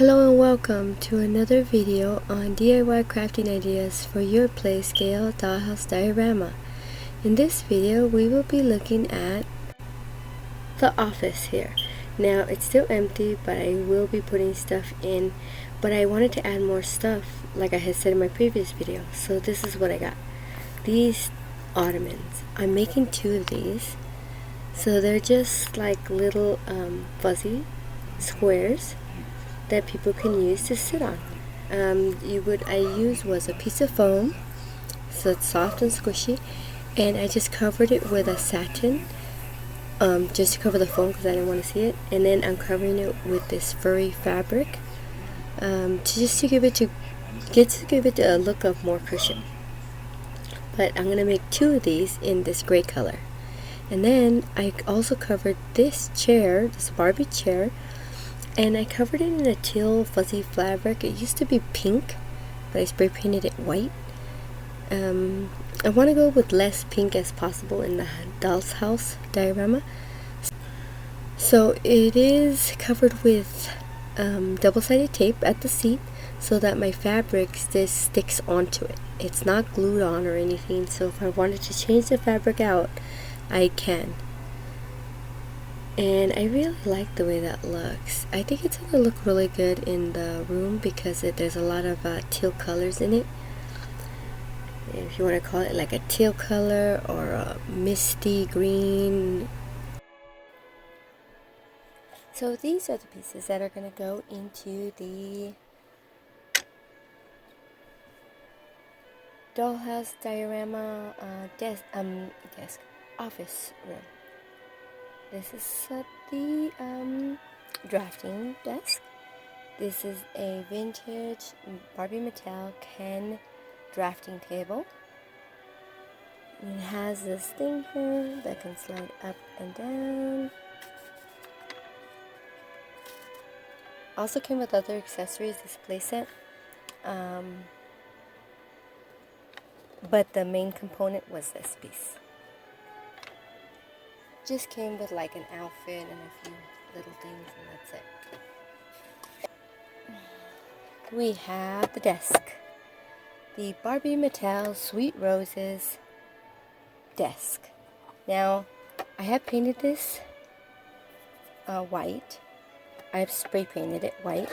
Hello and welcome to another video on DIY crafting ideas for your playscale dollhouse diorama. In this video we will be looking at the office here. Now it's still empty, but I will be putting stuff in, but I wanted to add more stuff like I had said in my previous video. So this is what I got. These ottomans. I'm making two of these. So they're just like little fuzzy squares that people can use to sit on. What I used was a piece of foam, so it's soft and squishy, and I just covered it with a satin, just to cover the foam because I didn't want to see it. And then I'm covering it with this furry fabric, to give it a look of more cushion. But I'm gonna make two of these in this gray color. And then I also covered this chair, this Barbie chair, and I covered it in a teal fuzzy fabric. It used to be pink, but I spray painted it white. I want to go with less pink as possible in the doll's house diorama. So it is covered with double-sided tape at the seat so that my fabric just sticks onto it. It's not glued on or anything, so if I wanted to change the fabric out, I can. And I really like the way that looks. I think it's going to look really good in the room because there's a lot of teal colors in it. If you want to call it like a teal color or a misty green. So these are the pieces that are going to go into the dollhouse diorama desk office room. This is the drafting desk. This is a vintage Barbie Mattel Ken drafting table. It has this thing here that can slide up and down. Also came with other accessories, this playset. But the main component was this piece. Just came with like an outfit and a few little things, and that's it. We have the desk. The Barbie Mattel Sweet Roses desk. Now, I have painted this white. I've spray painted it white.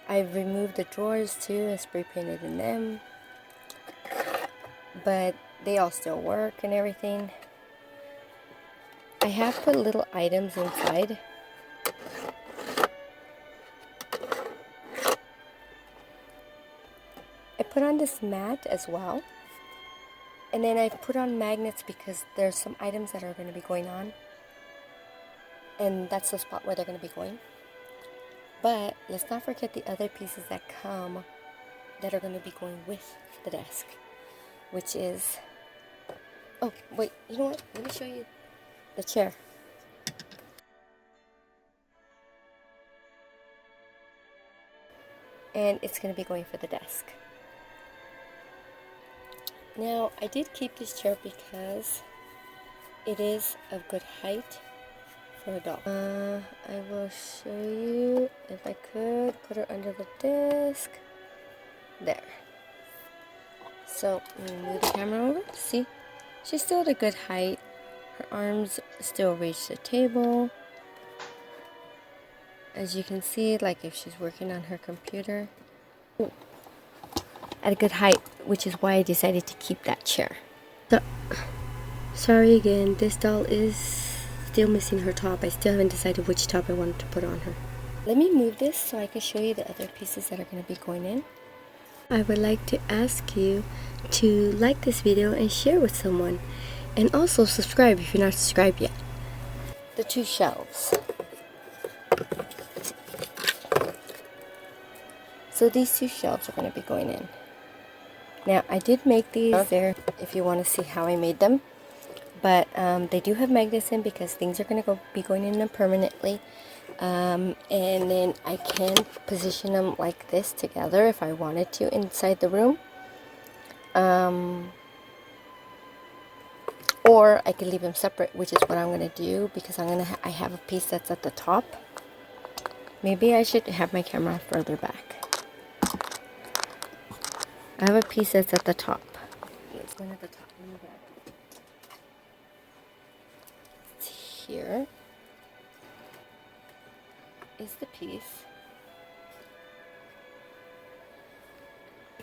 I've removed the drawers too and spray painted in them. But they all still work and everything. I have put little items inside. I put on this mat as well. And then I put on magnets because there's some items that are going to be going on. And that's the spot where they're going to be going. But let's not forget the other pieces that come that are going to be going with the desk. Which is... Oh, wait, you know what? Let me show you the chair. And it's going to be going for the desk. Now, I did keep this chair because it is of good height for a doll. I will show you, if I could, put her under the desk. There. So, let me move the camera over. See? She's still at a good height. Her arms still reach the table. As you can see, like if she's working on her computer. At a good height, which is why I decided to keep that chair. So, sorry again, this doll is still missing her top. I still haven't decided which top I wanted to put on her. Let me move this so I can show you the other pieces that are going to be going in. I would like to ask you to like this video and share with someone. And also subscribe if you're not subscribed yet. The two shelves. So these two shelves are going to be going in. Now, I did make these there if you want to see how I made them. But they do have magnets in because things are going to be going in them permanently. And then I can position them like this together if I wanted to inside the room. Or I could leave them separate, which is what I'm going to do because I have a piece that's at the top. Maybe I should have my camera further back. I have a piece that's at the top. It's one at the top. Let me grab it. It's here is the piece.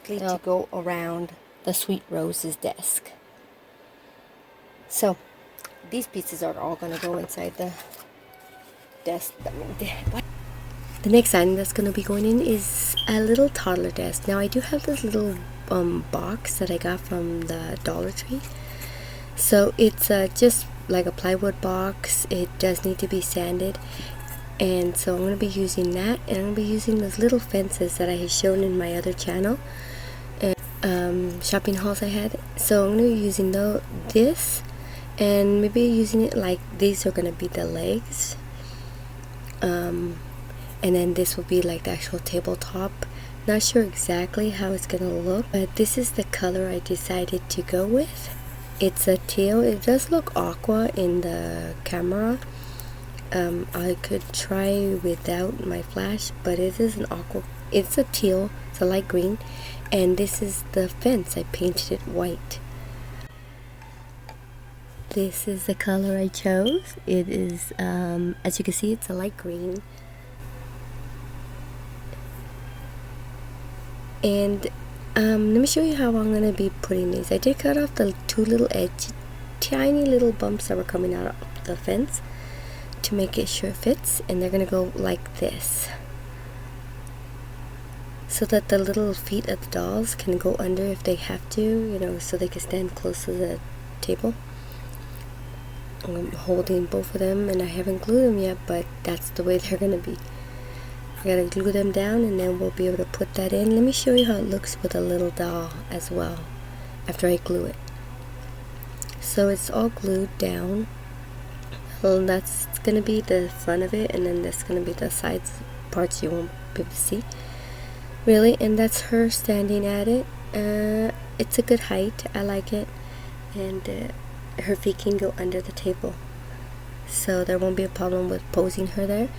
To go around the Sweet Rose's desk. So these pieces are all going to go inside the desk. The next item that's going to be going in is a little toddler desk. Now I do have this little box that I got from the Dollar Tree. So it's just like a plywood box. It does need to be sanded. And so I'm going to be using that. And I'm going to be using those little fences that I had shown in my other channel. And shopping hauls I had. So I'm going to be using this. And maybe using it like these are going to be the legs. And then this will be like the actual tabletop. Not sure exactly how it's going to look, but this is the color I decided to go with. It's a teal. It does look aqua in the camera. I could try without my flash, but it is an aqua. It's a teal. It's a light green. And this is the fence. I painted it white. This is the color I chose. It is, as you can see, it's a light green. And let me show you how I'm going to be putting these. I did cut off the two little tiny little bumps that were coming out of the fence to make it sure it fits. And they're going to go like this, so that the little feet of the dolls can go under if they have to, you know, so they can stand close to the table. I'm holding both of them, and I haven't glued them yet, but that's the way they're going to be. I gotta glue them down, and then we'll be able to put that in. Let me show you how it looks with a little doll as well after I glue it. So it's all glued down. Well, that's gonna be the front of it, and then that's gonna be the sides parts you won't be able to see really. And that's her standing at it. It's a good height. I like it. And her feet can go under the table, so there won't be a problem with posing her there.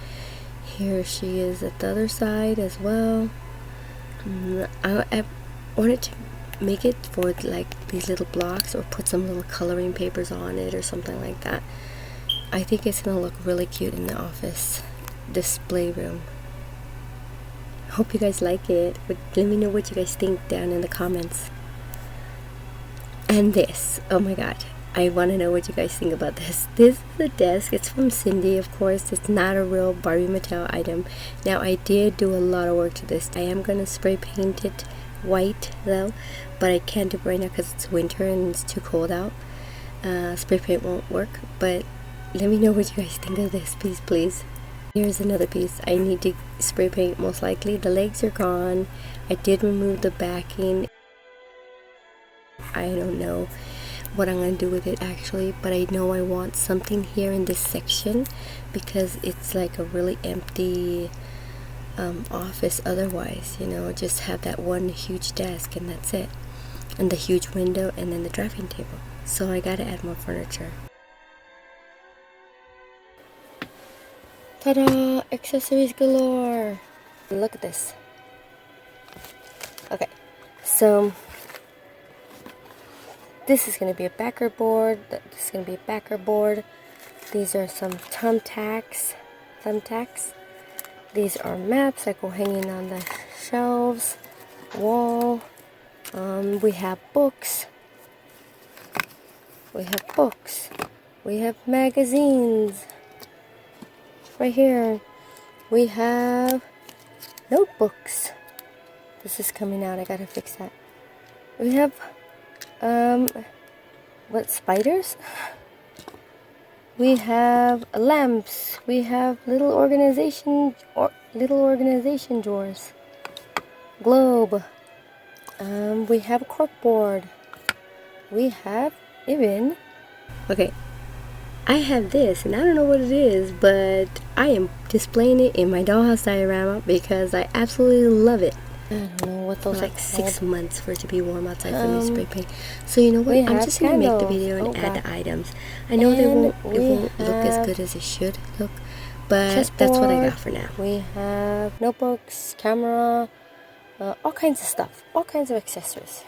Here she is at the other side as well. I wanted to make it for like these little blocks, or put some little coloring papers on it or something like that. I think it's gonna look really cute in the office display room. Hope you guys like it. Let me know what you guys think down in the comments. And this, oh my god, I want to know what you guys think about this. This is the desk. It's from Cindy, of course. It's not a real Barbie Mattel item. Now, I did do a lot of work to this. I am going to spray paint it white, though. But I can't do it right now because it's winter and it's too cold out. Spray paint won't work. But let me know what you guys think of this, please. Here's another piece. I need to spray paint, most likely. The legs are gone. I did remove the backing. I don't know what I'm going to do with it actually, but I know I want something here in this section because it's like a really empty office otherwise, you know. Just have that one huge desk and that's it, and the huge window, and then the drafting table. So I gotta add more furniture. Ta-da! Accessories galore! Look at this. Okay, so this is going to be a backer board. This is going to be a backer board. These are some thumbtacks. These are maps that go hanging on the shelves, wall. We have books. We have magazines. Right here. We have notebooks. This is coming out. I gotta fix that. We have what, spiders? We have lamps. We have little organization drawers. Globe. We have a corkboard. We have even, okay, I have this, and I don't know what it is, but I am displaying it in my dollhouse diorama because I absolutely love it. I don't know what those like 6 months for it to be warm outside for me to spray paint. So you know what? I'm just gonna make the video and add the items. I know it won't look as good as it should look, but that's what I got for now. We have notebooks, camera, all kinds of stuff, all kinds of accessories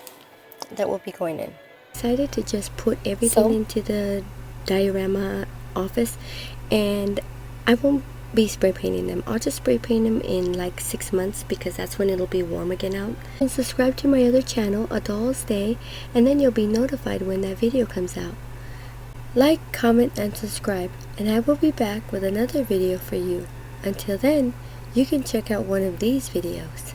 that will be going in. Decided to just put everything into the diorama office, and I won't be spray painting them. I'll just spray paint them in like 6 months because that's when it'll be warm again out. And subscribe to my other channel, A Doll's Day, and then you'll be notified when that video comes out. Like, comment, and subscribe, and I will be back with another video for you. Until then, you can check out one of these videos.